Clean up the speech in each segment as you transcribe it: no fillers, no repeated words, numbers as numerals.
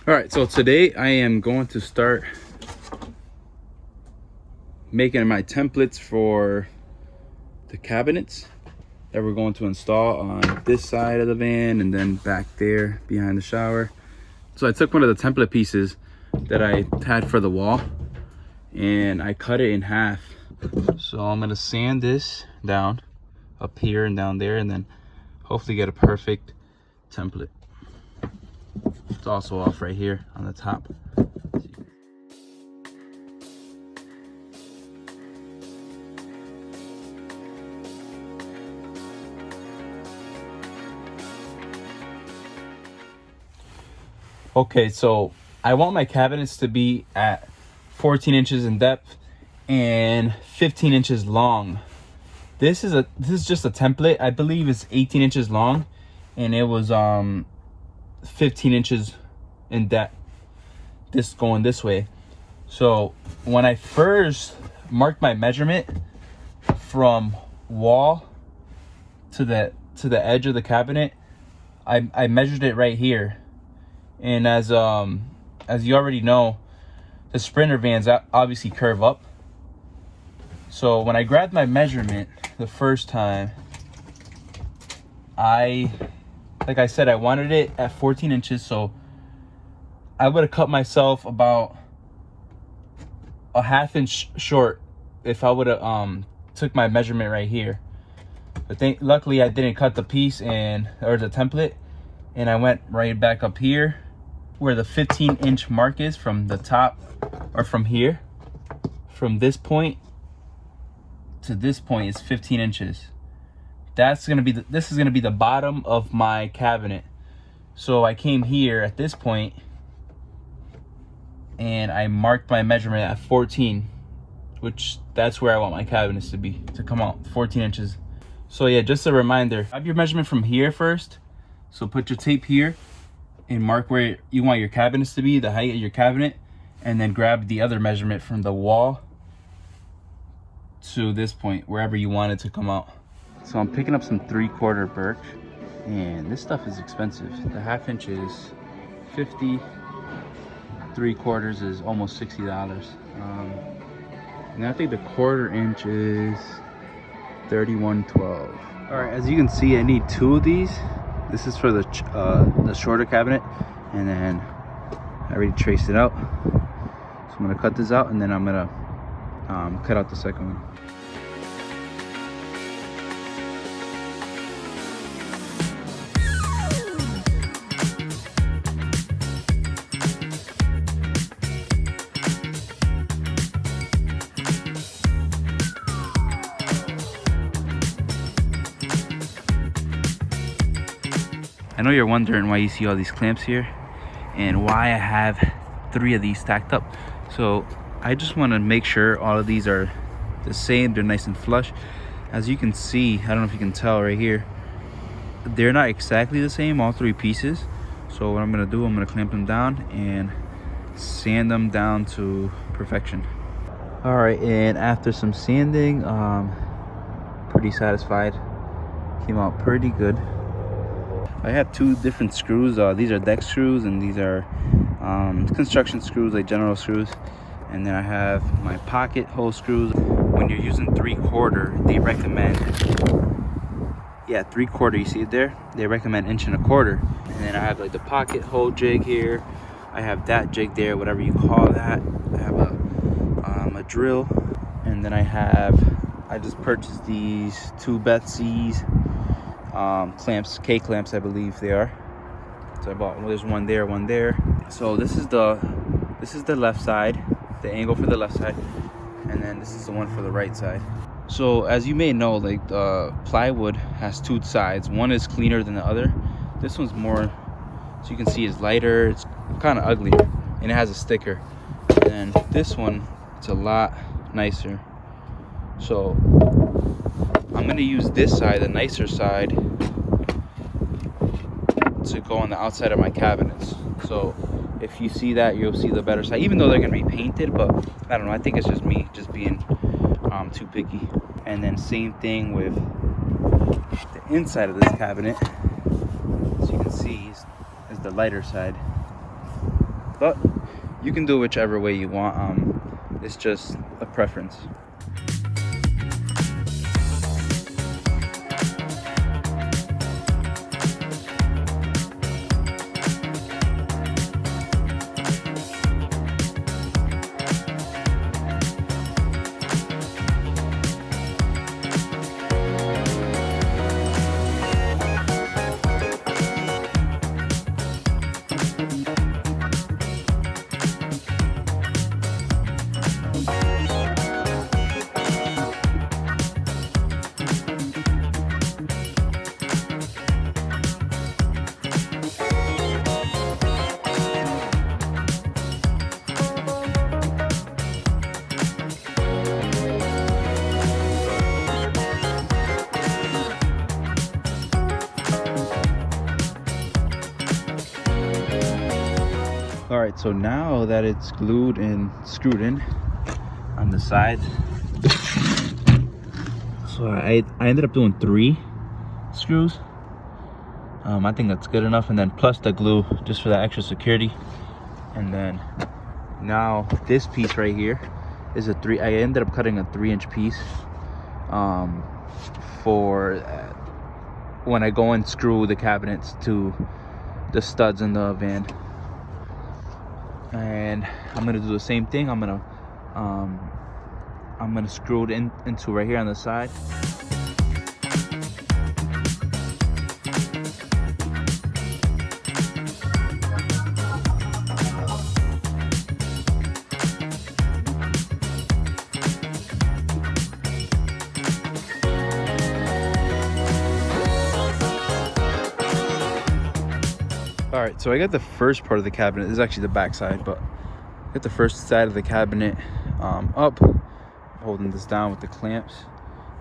All right, so today I am going to start making my templates for the cabinets that we're going to install on this side of the van and then back there behind the shower. So I took one of the template pieces that I had for the wall and I cut it in half. So I'm gonna sand this down up here and down there and then hopefully get a perfect template. It's also off right here on the top. Okay, so I want my cabinets to be at 14 inches in depth and 15 inches long. This is just a template. I believe it's 18 inches long and it was 15 inches in depth. This going this way. So when I first marked my measurement from wall to the edge of the cabinet, I measured it right here. And as you already know, the Sprinter vans obviously curve up. So when I grabbed my measurement the first time, like I said, I wanted it at 14 inches. So I would have cut myself about a ½ inch short if I would have took my measurement right here. But luckily I didn't cut the piece or the template, and I went right back up here where the 15-inch mark is from the top, or from here, from this point to this point is 15 inches. That's gonna be this is gonna be the bottom of my cabinet. So I came here at this point and I marked my measurement at 14, which that's where I want my cabinets to come out 14 inches. So yeah, just a reminder, grab your measurement from here first. So put your tape here and mark where you want your cabinets to be, the height of your cabinet, and then grab the other measurement from the wall to this point, wherever you want it to come out. So I'm picking up some 3/4 birch, and this stuff is expensive. The ½ inch is $50, 3/4 is almost $60. And I think the 1/4 inch is $31.12. All right, as you can see, I need 2 of these. This is for the shorter cabinet, and then I already traced it out. So I'm gonna cut this out, and then I'm gonna cut out the second one. I know you're wondering why you see all these clamps here and why I have 3 of these stacked up. So I just want to make sure all of these are the same, they're nice and flush. As you can see, I don't know if you can tell right here, they're not exactly the same, all 3 pieces. So what I'm going to do, I'm going to clamp them down and sand them down to perfection. All right, and after some sanding, pretty satisfied. Came out pretty good. I have 2 different screws. These are deck screws, and these are construction screws, like general screws. And then I have my pocket hole screws. When you're using 3/4, they recommend, 3/4. You see it there? They recommend 1.25 inches. And then I have like the pocket hole jig here. I have that jig there, whatever you call that. I have a drill, and then I just purchased these 2 Betsy's clamps, K clamps, I believe they are. So I bought, there's one there, one there. So this is the left side, the angle for the left side, and then this is the one for the right side. So as you may know, like plywood has 2 sides. One is cleaner than the other. This one's more, so you can see, it's lighter, it's kind of uglier, and it has a sticker. And this one, it's a lot nicer. So I'm gonna use this side, the nicer side, to go on the outside of my cabinets. So if you see that, you'll see the better side, even though they're gonna be painted. But I don't know, I think it's just me just being too picky. And then same thing with the inside of this cabinet. As you can see, is the lighter side. but you can do it whichever way you want. It's just a preference. All right, so now that it's glued and screwed in on the sides, so I ended up doing 3 screws. I think that's good enough, and then plus the glue just for that extra security. And then now this piece right here is a 3. I ended up cutting a 3-inch piece for when I go and screw the cabinets to the studs in the van. And I'm gonna do the same thing. I'm gonna screw it into right here on the side. All right, so I got the first part of the cabinet. This is actually the back side, but I got the first side of the cabinet up. I'm holding this down with the clamps,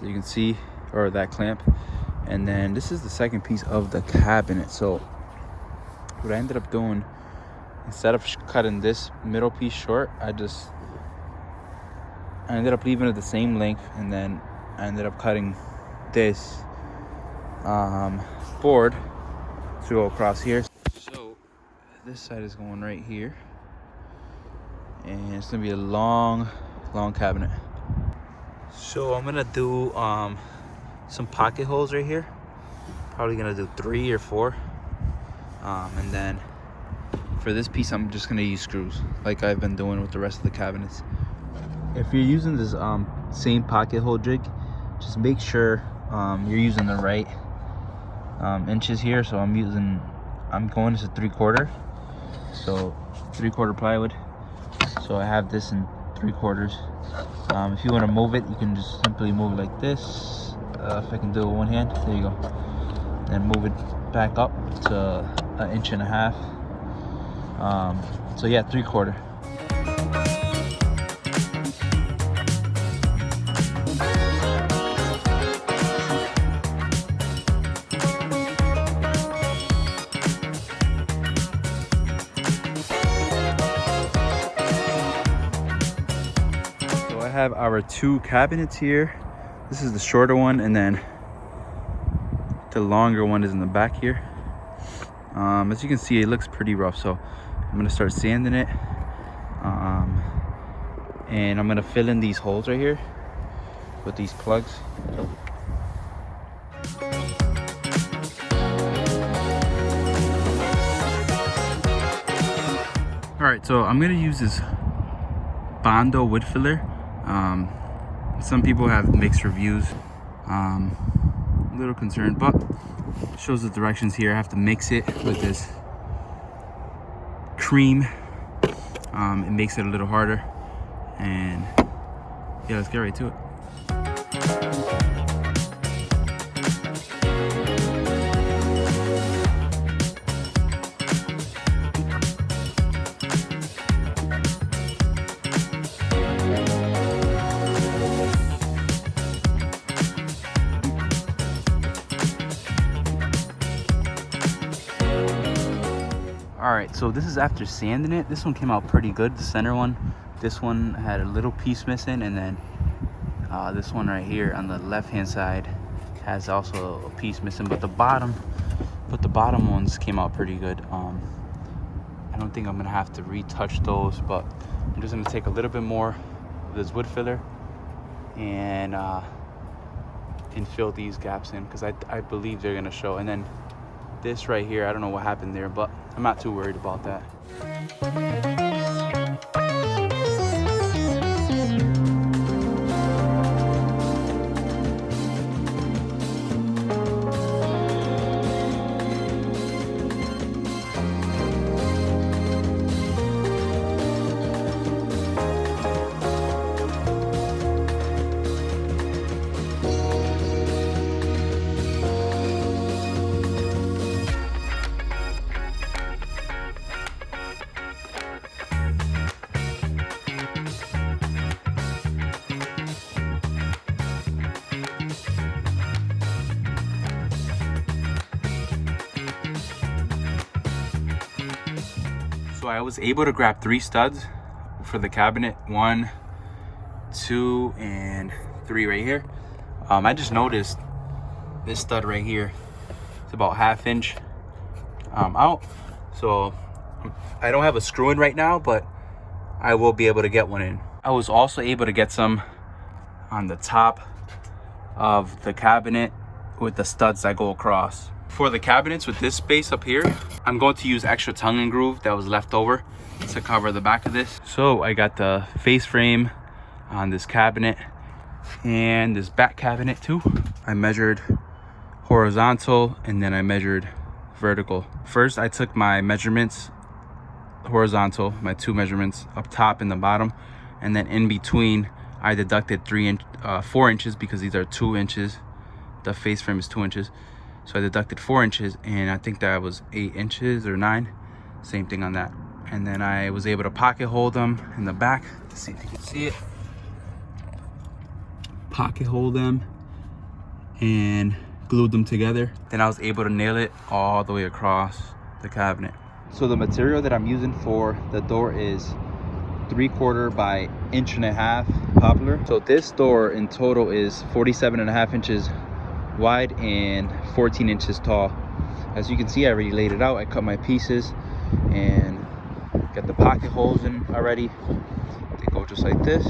as you can see, or that clamp. And then this is the second piece of the cabinet. So what I ended up doing, instead of cutting this middle piece short, I ended up leaving it the same length, and then I ended up cutting this board to go across here. So this side is going right here, and it's gonna be a long cabinet. So I'm gonna do some pocket holes right here. Probably gonna do 3 or 4, and then for this piece I'm just gonna use screws like I've been doing with the rest of the cabinets. If you're using this same pocket hole jig, just make sure you're using the right inches here. So I'm going to 3/4, so 3/4 plywood. So I have this in 3/4. If you want to move it, you can just simply move it like this. If I can do it with one hand, there you go. Then move it back up to 1.5 inches. So yeah, 3/4. I have our 2 cabinets here. This is the shorter one, and then the longer one is in the back here. As you can see, it looks pretty rough, so I'm gonna start sanding it, and I'm gonna fill in these holes right here with these plugs. All right, so I'm gonna use this Bondo wood filler. Some people have mixed reviews. A little concerned, but it shows the directions here. I have to mix it with this cream. It makes it a little harder, and yeah, let's get right to it. All right, so this is after sanding it. This one came out pretty good, the center one. This one had a little piece missing, and then this one right here on the left hand side has also a piece missing, but the bottom ones came out pretty good. I don't think I'm gonna have to retouch those, but I'm just gonna take a little bit more of this wood filler and fill these gaps in, because I believe they're gonna show. And then this right here, I don't know what happened there, but I'm not too worried about that. So I was able to grab 3 studs for the cabinet, 1, 2, and 3 right here. I just noticed this stud right here, it's about 1/2 inch out. So I don't have a screw in right now, but I will be able to get one in. I was also able to get some on the top of the cabinet with the studs that go across. For the cabinets with this space up here, I'm going to use extra tongue and groove that was left over to cover the back of this. So I got the face frame on this cabinet and this back cabinet too. I measured horizontal and then I measured vertical. First I took my measurements horizontal, my 2 measurements up top and the bottom, and then in between I deducted 4 inches, because these are 2 inches. The face frame is 2 inches. So I deducted 4 inches, and I think that was 8 inches or 9. Same thing on that. And then I was able to pocket hold them in the back. Let's see if you can see it. Pocket hold them and glued them together. Then I was able to nail it all the way across the cabinet. So the material that I'm using for the door is 3/4 by 1.5 inch poplar. So this door in total is 47.5 inches wide and 14 inches tall. As you can see, I already laid it out. I cut my pieces and got the pocket holes in already. They go just like this.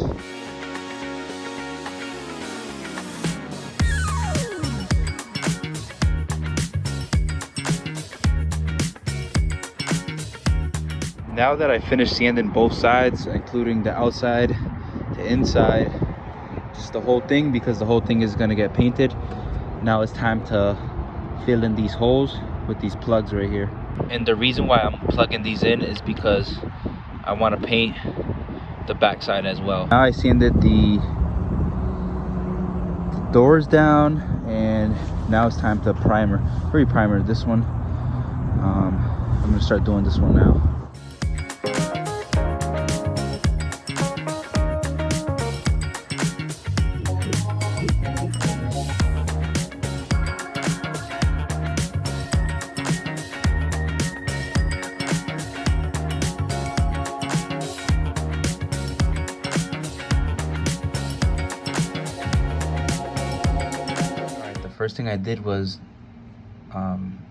Now that I finished sanding both sides, including the outside, the inside, just the whole thing, because the whole thing is gonna get painted, now it's time to fill in these holes with these plugs right here. And the reason why I'm plugging these in is because I want to paint the backside as well. Now I sanded the doors down, and now it's time to pre-primer this one. I'm gonna start doing this one now. First thing I did was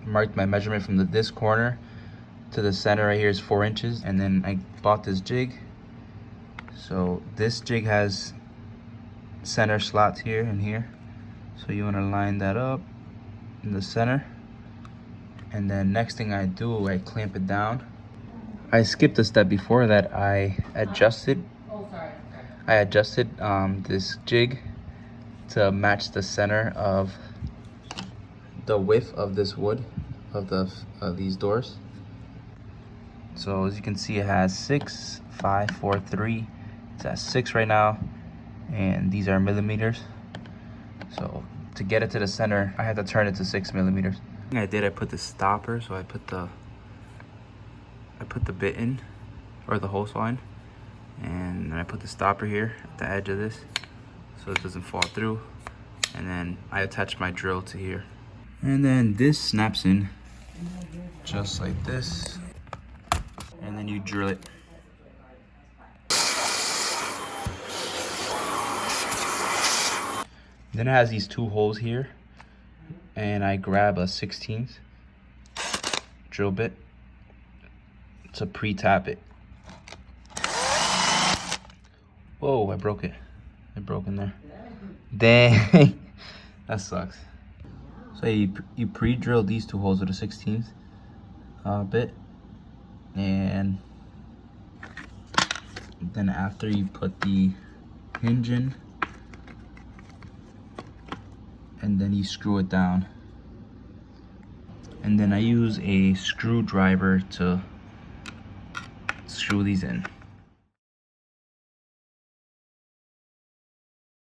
mark my measurement from this corner to the center right here is 4 inches, and then I bought this jig. So this jig has center slots here and here, so you want to line that up in the center, and then next thing I do, I clamp it down. I skipped a step before that. I adjusted this jig to match the center of the width of this wood of these doors. So as you can see, it has 6, 5, 4, 3. It's at 6 right now, and these are millimeters. So to get it to the center, I had to turn it to 6 millimeters. I put the stopper, so I put the bit in, or the hole saw in, and I put the stopper here at the edge of this so it doesn't fall through, and then I attach my drill to here, and then this snaps in just like this, and then you drill it. Then it has these 2 holes here, and I grab a 16th drill bit, to pre-tap it. Whoa, I broke it. It broke in there. Dang, that sucks. So you pre-drill these two holes with a 16th bit, and then after you put the hinge in, and then you screw it down. And then I use a screwdriver to screw these in.